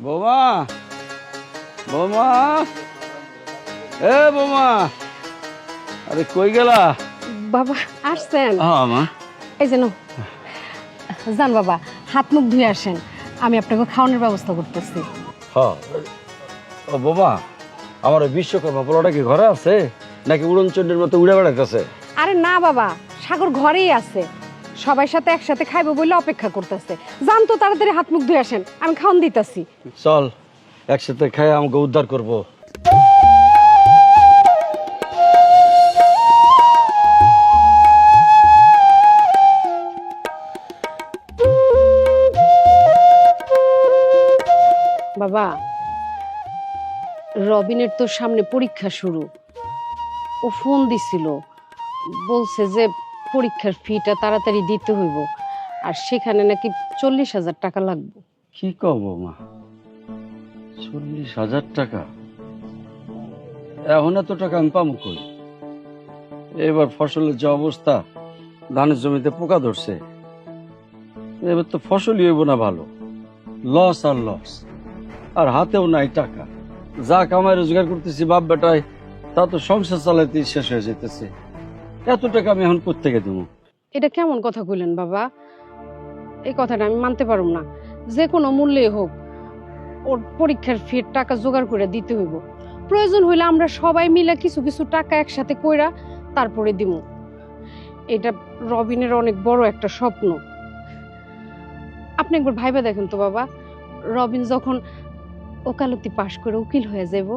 বৌমা, বৌমা, এ বৌমা, আরে কই গেলা? বাবা আসছেন? হ্যাঁ মা। এই যেন যান বাবা, হাত মুখ ধুয়ে আসেন, আমি আপনাকে খাওয়ানোর ব্যবস্থা করতেছি। হ্যাঁ। ও বৌমা, আমার ওই বিশ্বকর্মা পোলাটা কি ঘরে আছে নাকি উড়নচণ্ডীর মতো উড়ে বেড়াইতেছে? আরে না বাবা, সাগর ঘরেই আছে, সবার সাথে একসাথে খাইবো বলে অপেক্ষা করতেছে। যান তো তাড়াতাড়ি হাত মুখ ধুয়ে আসেন, আমি খাওয়ান দিতেছি। চল একসাথে খাই আমাকে উদ্ধার করবো। বাবা, রবিনের তো সামনে পরীক্ষা শুরু, ও ফোন দিছিল, বলছে যে পরীক্ষার ফিটা তাড়াতাড়ি দিতে হইব, আর সেখানে নাকি 40,000 টাকা লাগবে। কি কব বৌমা, 40,000 টাকা? এখন এত টাকা আমি পাবো কই? এবার ফসলের যে অবস্থা, ধানের জমিতে পোকা ধরছে, এবার তো ফসলই হইব না ভালো, লস আর লস, আর হাতেও নাই টাকা। যা কামাই রোজগার করতেছি বাপ বেটায়, তা তো সংসার চালাতে শেষ হয়ে যেতেছে। এত টাকা আমি এখন কোত্থেকে দেবো? এটা কেমন কথা কইলেন বাবা? এই কথাটা আমি মানতে পারব না। যে কোনো মূল্যে হোক ওর পরীক্ষার ফির টাকা জোগাড় করে দিতে হইব। প্রয়োজন হইলে আমরা সবাই মিলে কিছু কিছু টাকা একসাথে কইরা তারপরে দিব। এটা রবিনের অনেক বড় একটা স্বপ্ন। আপনি একবার ভাইবা দেখেন তো বাবা, রবিন যখন ওকালতি পাশ করে উকিল হয়ে যাব,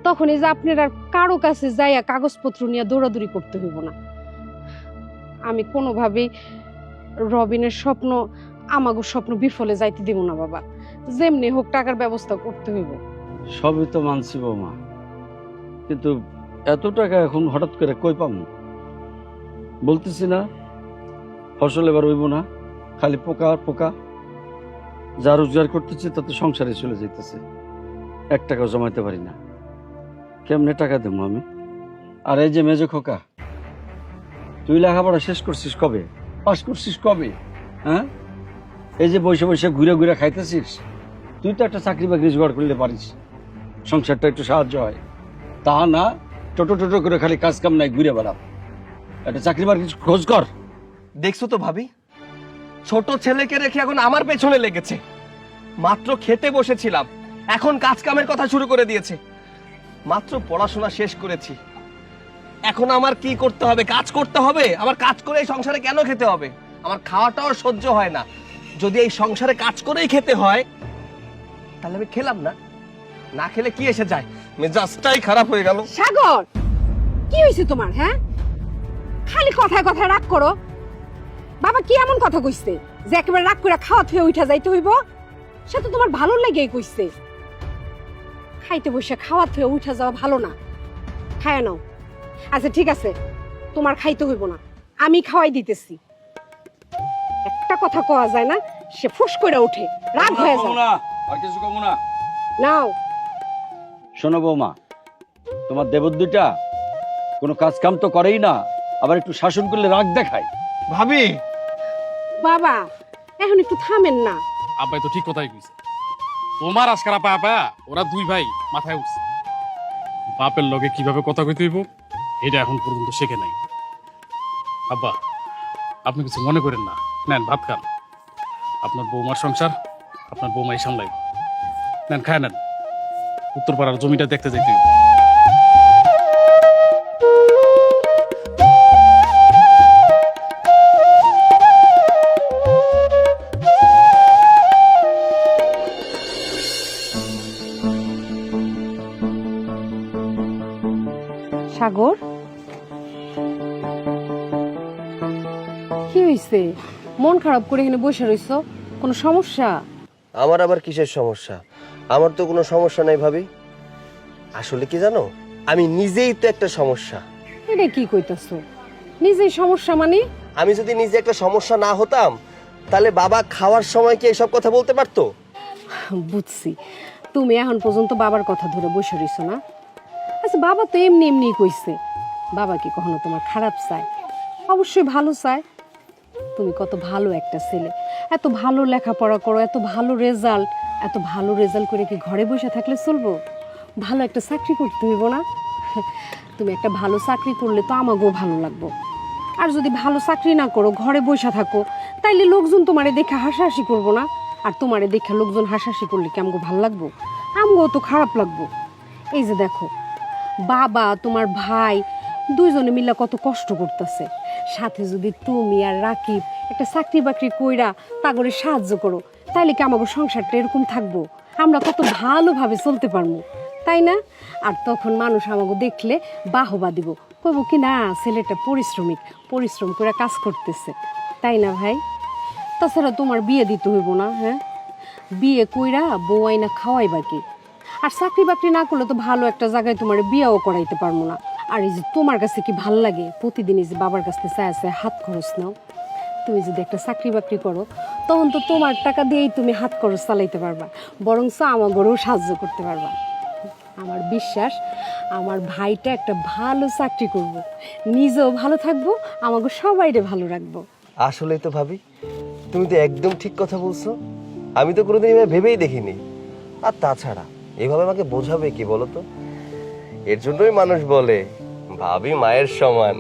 তখন এই যে আপনার আর কারো কাছে যাইয়া কাগজপত্র নিয়ে দৌড়াদৌড়ি করতে হইব না। আমি কোনোভাবেই রবিনের স্বপ্ন, আমাগো স্বপ্ন বিফলে যাইতে দিব না বাবা। যেমনি হোক টাকার ব্যবস্থা করতে হইব। সবই তো মানছি বৌমা, কিন্তু এত টাকা এখন হঠাৎ করে কই পাবো? বলতেছি না ফসল এবার হইব না, খালি পোকা আর পোকা। যা রোজগার করতেছি তাতে সংসারে চলে যাইতেছে, 1 টাকাও জমাইতে পারি না। কেমনে টাকা দেবো আমি? আর এই যে মেজো খোকা, তুই লেখাপড়া শেষ করছিস কবে? পাস করছিস কবে? হ্যাঁ, এই যে বসে বসে ঘুরে ঘুরে খাইতেছিস, তুই তো একটা চাকরি বাকরি জোগাড় করলে পারিস, সংসারটা একটু সাহায্য হয়। তা না, টোটো টোটো করে খালি কাজ কাম নাই ঘুরে বেড়া। একটা চাকরি বাকরি খোঁজ কর। দেখছো তো ভাবি, ছোট ছেলেকে রেখে এখন আমার পেছনে লেগেছে। মাত্র খেতে বসেছিলাম, এখন কাজ কামের কথা শুরু করে দিয়েছে। মাত্র পড়াশোনা শেষ করেছি, এখন আমার কি করতে হবে? কাজ করতে হবে। আমার কাজ করে এই সংসারে কেন খেতে হবে? আমার খাওয়াটাও সহ্য হয় না। যদি এই সংসারে কাজ করেই খেতে হয়, তাহলে আমি খেলাম না। না খেলে কি এসে যায়? মেজাজটাই খারাপ হয়ে গেল। সাগর, কি হয়েছে তোমার? হ্যাঁ, খালি কথায় কথায় রাগ করো। বাবা কি এমন কথা কইছে যে একেবারে রাগ করে খাওয়া থুয়ে উঠা যাইতে হইব? সে তো তোমার ভালো লাগেই কইছে। খাইতে বসে খাওয়া থুয়ে উঠা যাওয়া ভালো না, খায় নাও। আচ্ছা ঠিক আছে, তোমার খাইতে হইব না, আমি খাওয়াই দিতেছি। একটা কথা কওয়া যায় না, সে ফুস করে ওঠে, রাগ হয়ে যায়। আর কিছু কমু না। নাও। শোনো বৌমা, তোমার দেবদ্দুইটা কোনো কাজ কাম তো করেই না, আবার একটু শাসন করলে রাগ দেখায়। ভাবি, বাবা এখন একটু থামেন না। আব্বাই তো ঠিক কথাই কইছে। তোমার আজকারা পায়া পায়া ওরা দুই ভাই মাথায় উঠছে। বাপের লগে কিভাবে কথা কইতে হইব এটা এখন পর্যন্ত শেখে নাই। আব্বা, আপনি কিছু মনে করেন না, নেন ভাত খান। আপনার বৌমার সংসার আপনার বৌমাই সামলাই। নেন খায় নেন, উত্তরপাড়ার জমিটা দেখতে যাইতে হইব। সাগর, কি হইছে? মন খারাপ করে এখানে বসে রইছো, কোনো সমস্যা? আমার আবার কিসের সমস্যা? আমার তো কোনো সমস্যা নাই ভাবি। আসলে কি জানো, আমি নিজেই তো একটা সমস্যা। এটা কি কইতাছো? নিজেই সমস্যা মানে? আমি যদি নিজে একটা সমস্যা না হতাম, তাহলে বাবা খাওয়ার সময় কি এসব কথা বলতে পারতো? বুঝছি, তুমি এখন পর্যন্ত বাবার কথা ধরে বসে রইছো না। আচ্ছা, বাবা তো এমনি এমনি কইছে, বাবা কি কখনো তোমার খারাপ চায়? অবশ্যই ভালো চায়। তুমি কত ভালো একটা ছেলে, এত ভালো লেখাপড়া করো, এত ভালো রেজাল্ট, এত ভালো রেজাল্ট করে কি ঘরে বসে থাকলে চলবো? ভালো একটা চাকরি করতে হইব না? তুমি একটা ভালো চাকরি করলে তো আমাকেও ভালো লাগবো। আর যদি ভালো চাকরি না করো, ঘরে বসে থাকো, তাইলে লোকজন তোমারে দেখে হাসাহাসি করবো না? আর তোমারে দেখে লোকজন হাসাহাসি করলে কি আমাকে ভালো লাগবো? আমাকেও তো খারাপ লাগবো। এই যে দেখো, বাবা তোমার ভাই দুইজনে মিলে কত কষ্ট করতেছে, সাথে যদি তুমি আর রাকিব একটা চাকরি বাকরি কইরা তাগরে সাহায্য করো, তাইলে কি আমাকে সংসারটা এরকম থাকবো? আমরা কত ভালোভাবে চলতে পারবো, তাই না? আর তখন মানুষ আমাকে দেখলে বাহবা দিব, কইব কি না ছেলেটা পরিশ্রম করে কাজ করতেছে, তাই না ভাই? তাছাড়া তোমার বিয়ে দিতে হইব না? হ্যাঁ, বিয়ে কইরা বউ আইনা খাওয়াইবা কি? আর চাকরি বাকরি না করলে তো ভালো একটা জায়গায় তোমার বিয়েও করাইতে পারবো না। আর এই যে তোমার কাছে কি ভাল লাগে প্রতিদিন এই যে বাবার কাছে চায় হাত খরচ নাও? তুমি যদি একটা চাকরি বাকরি করো, তখন তো তোমার টাকা দিয়েই তুমি হাত খরচ চালাইতে পারবা, বরঞ্চ আমাগরেও সাহায্য করতে পারবা। আমার বিশ্বাস আমার ভাইটা একটা ভালো চাকরি করব, নিজেও ভালো থাকবো, আমাকে সবাইরে ভালো রাখবো। আসলেই তো ভাবি, তুমি তো একদম ঠিক কথা বলছো। আমি তো কোনোদিন এভাবে ভেবেই দেখিনি। আর তাছাড়া এইভাবে আমাকে বোঝাবে কি বলো তো? এর জন্যই মানুষ বলে ভাবি মায়ের সমান।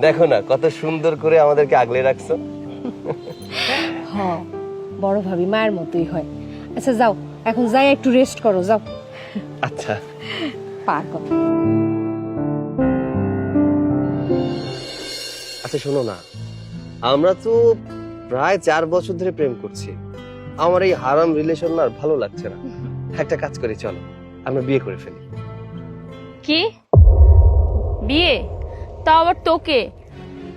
দেখো না কত সুন্দর করে আমাদেরকে আগলে রাখছো। হ্যাঁ, বড় ভাবি মায়ের মতোই হয়। আচ্ছা যাও, এখন যাই একটু রেস্ট করো, যাও। আচ্ছা পাগল। আচ্ছা শোনো না, আমরা তো প্রায় 4 বছর ধরে প্রেম করছি। আমার এই হারাম রিলেশন না আর ভালো লাগছে না। একটা কাজ করি, চলো আমরা বিয়ে করে ফেলি। কি বিয়ে? তাও আবার তোকে?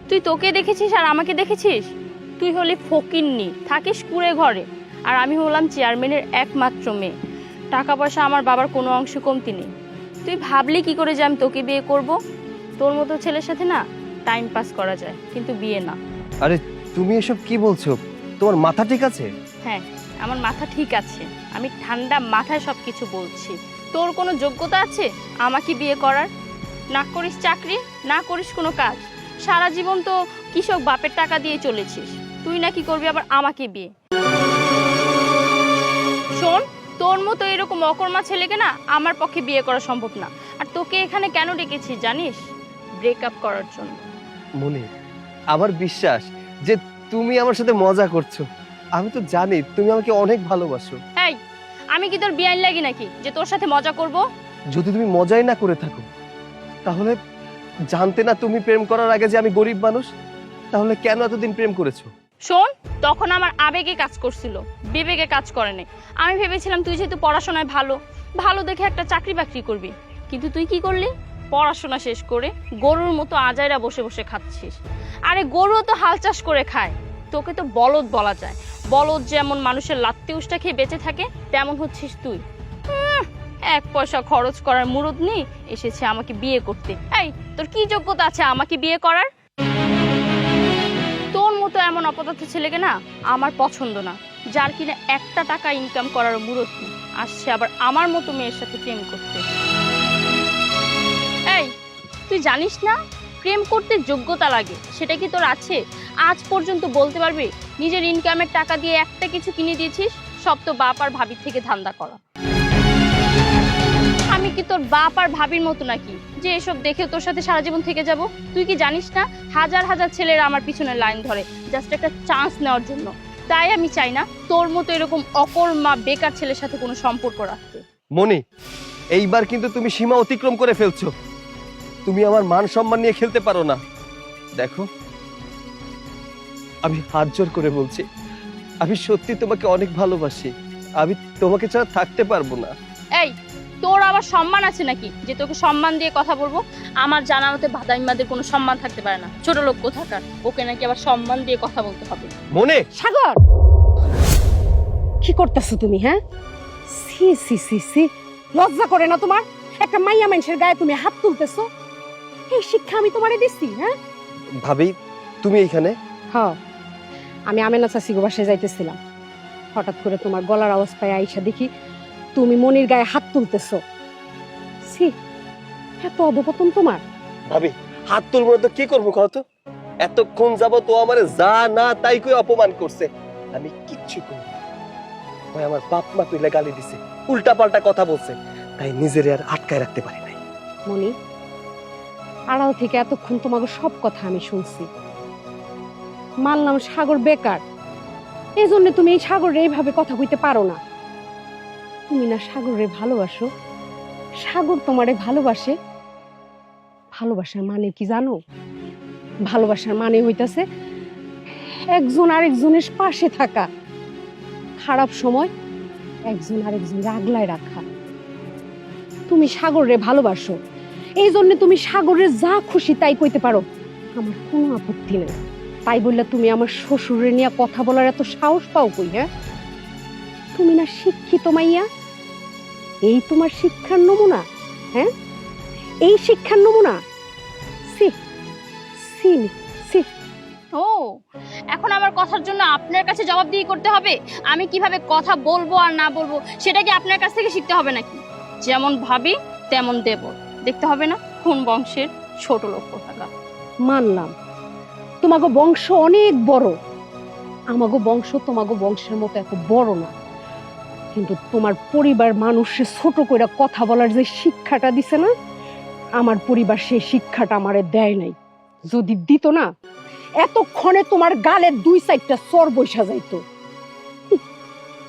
তুই তোকে দেখেছিস আর আমাকে দেখেছিস? তুই হলি ফকিন্নি, থাকিস কুড়ে ঘরে, আর আমি হলাম চেয়ারম্যানের একমাত্র মেয়ে। টাকা পয়সা আমার বাবার কোনো অংশ কমতি নেই। তুই ভাবলি কি করে যে আমি তোকে বিয়ে করব? তোর মতো ছেলের সাথে না টাইম পাস করা যায়, কিন্তু বিয়ে না। আরে তুমি এসব কি বলছো? তোমার মাথা ঠিক আছে? হ্যাঁ, আমার মাথা ঠিক আছে, আমি ঠান্ডা মাথায় সব কিছু বলছি। তোর কোনো যোগ্যতা আছে আমাকে বিয়ে করার? না করিস চাকরি, না করিস কোনো কাজ, সারা জীবন তো কৃষক বাপের টাকা দিয়ে চলেছিস। তুই নাকি করবি আবার আমাকে বিয়ে? শোন, তোর মতো এরকম অকর্মা ছেলেকে না আমার পক্ষে বিয়ে করা সম্ভব না। আর তোকে এখানে কেন ডেকেছি জানিস? ব্রেকআপ করার জন্য। মনে আমার বিশ্বাস যে তুমি আমার সাথে মজা করছো। আমি তো জানি তুমি আমাকে অনেক ভালোবাসো। এই, আমি কি তোর বিয়ান লাগি নাকি যে তোর সাথে মজা করব? যদি তুমি মজাই না করে থাকো, তাহলে জানতে না তুমি প্রেম করার আগে যে আমি গরিব মানুষ? তাহলে কেন এতদিন প্রেম করেছো? শোন, তখন আমার আবেগে কাজ করছিল, বিবেকে কাজ করে নাই। আমি ভেবেছিলাম তুই যেহেতু পড়াশোনায় ভালো, ভালো দেখে একটা চাকরি বাকরি করবি, কিন্তু তুই কি করলি? পড়াশোনা শেষ করে গরুর মতো আজাইরা বসে বসে খাচ্ছিস। আরে গরুও তো হাল চাষ করে খায়, তোকে তো বলদ বলা যায়। বলদ যেমন মানুষের লাত্তি উষ্টা খেয়ে বেঁচে থাকে, তেমন হচ্ছিস তুই। 1 পয়সা খরচ করার মুরদ নেই, এসেছে আমাকে বিয়ে করতে। এই, তোর কি যোগ্যতা আছে আমাকে বিয়ে করার? তোর মতো এমন অপদার্থ ছেলেকে না আমার পছন্দ না, যার কিনা একটা টাকা ইনকাম করার মুরত নেই, আসছে আবার আমার মতো মেয়ের সাথে প্রেম করতে। এই, তুই জানিস না প্রেম করতে যোগ্যতা লাগে? সেটা কি তোর আছে? আজ পর্যন্ত বলতে পারবি নিজের ইনকামের টাকা দিয়ে একটা কিছু কিনে দিয়েছিস? সব তো বাপ আর ভাবির থেকে ধান্দা করা। আমি কি তোর বাপ আর ভাবির মতো নাকি যে এসব দেখে তোর সাথে সারা জীবন থেকে যাব? তুই কি জানিস না হাজার হাজার ছেলেরা আমার পিছনে লাইন ধরে জাস্ট একটা চান্স নেওয়ার জন্য? তাই আমি চাই না তোর মতো এরকম অকর্মা বেকার ছেলের সাথে কোনো সম্পর্ক রাখতে। মনি, এইবার কিন্তু তুমি সীমা অতিক্রম করে ফেলছো। তুমি আমার মান সম্মান নিয়ে খেলতে পারো না। দেখো, আমি হাত জোর করে বলছি, আমি সত্যি তোমাকে অনেক ভালোবাসি। আমি তোমাকে ছাড়া থাকতে পারবো না। এই, তোর আবার সম্মান আছে নাকি যে তোকে সম্মান দিয়ে কথা বলবো? আমার জানা মতে ভাদাইমাদের কোনো সম্মান থাকতে পারে না, ছোট লোক কোথাকার। ওকে নাকি আবার সম্মান দিয়ে কথা বলতে হবে। মনে সাগর, কি করতেছো তুমি? হ্যাঁ, সি সি সি সি, লজ্জা করে না তোমার? একটা মাইয়া মানুষের গায়ে তুমি হাত তুলতেছো? এই শিক্ষা আমি তোমারে দিচ্ছি? হ্যাঁ ভাবি, তুমি এইখানে? হ্যাঁ, আমি আমেনা চাচিগো বাসায় যাইতেছিলাম, হঠাৎ করে তোমার গলার আওয়াজ পাই আইসা দেখি তুমি মনির গায়ে হাত তুলতেছো। সি, এত অধপতন তোমার! ভাবি, হাত তুলবো না তো কি করবো কত? এতক্ষণ যাবো তো আমারে যা না তাই কই অপমান করছে, আমি কিচ্ছু করি। ওই আমার বাপ মা তুইলে গালি দিছে, উল্টা পাল্টা কথা বলছে, তাই নিজের আর আটকায় রাখতে পারি নাই। মনি, আড়াল থেকে এতক্ষণ তোমাকে সব কথা আমি শুনছি। মানলাম সাগর বেকার, এই জন্য তুমি এই সাগরে এইভাবে কথা কইতে পারো না। তুমি না সাগরে ভালোবাসো, সাগর তোমারে ভালোবাসে। ভালোবাসার মানে কি জানো? ভালোবাসার মানে হইতাছে একজন আরেকজনের পাশে থাকা, খারাপ সময় একজন আরেকজনের আগলায় রাখা। তুমি সাগরে ভালোবাসো, এই জন্য তুমি সাগরে যা খুশি তাই কইতে পারো, আমার কোনো আপত্তি নেই। তাই বললে তুমি আমার শ্বশুরে নিয়ে কথা বলার এত সাহস পাও কই? হ্যাঁ, তুমি না শিক্ষিত মাইয়া, এই তোমার শিক্ষার নমুনা? হ্যাঁ, এই শিক্ষার নমুনা? C C C. ও, এখন আমার কথার জন্য আপনার কাছে জবাবদিহি করতে হবে? আমি কিভাবে কথা বলবো আর না বলবো সেটা কি আপনার কাছ থেকে শিখতে হবে নাকি? যেমন ভাবি তেমন দেব, দেখতে হবে না কোন বংশের ছোট লোক থাকা। মানলাম তোমাগো বংশ অনেক বড়, আমাগো বংশ তোমাগো বংশের মতো এত বড় না, কিন্তু তোমার পরিবার মানুষে ছোট করে কথা বলার যে শিক্ষাটা দিছে না, আমার পরিবার সেই শিক্ষাটা আমারে দেয় নাই। যদি দিত না, এতক্ষণে তোমার গালের 2-4টা চর বৈশা যাইতো।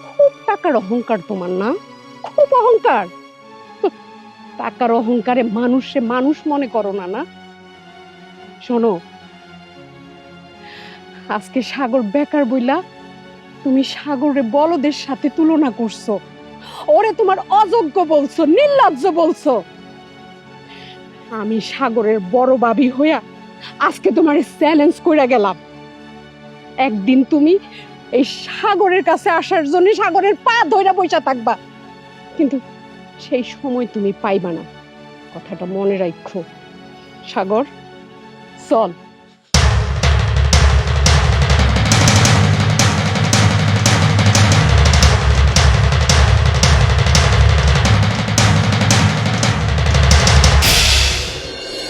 খুব টাকার অহংকার তোমার না? খুব অহংকার। টাকার অহংকারে মানুষে মানুষ মনে করো না? না, শোনো, আজকে সাগর বেকার বইলা তুমি সাগরে বলদের সাথে তুলনা করছো, ওরে তোমার অযোগ্য বলছো, নির্লজ্জ বলছো। আমি সাগরের বড় ভাবি হইয়া আজকে তোমার চ্যালেঞ্জ কইরা গেলাম, একদিন তুমি এই সাগরের কাছে আসার জন্য সাগরের পা ধইরা বইসা থাকবা, কিন্তু সেই সময় তুমি পাইবা না। কথাটা মনে রাখো। সাগর, চল।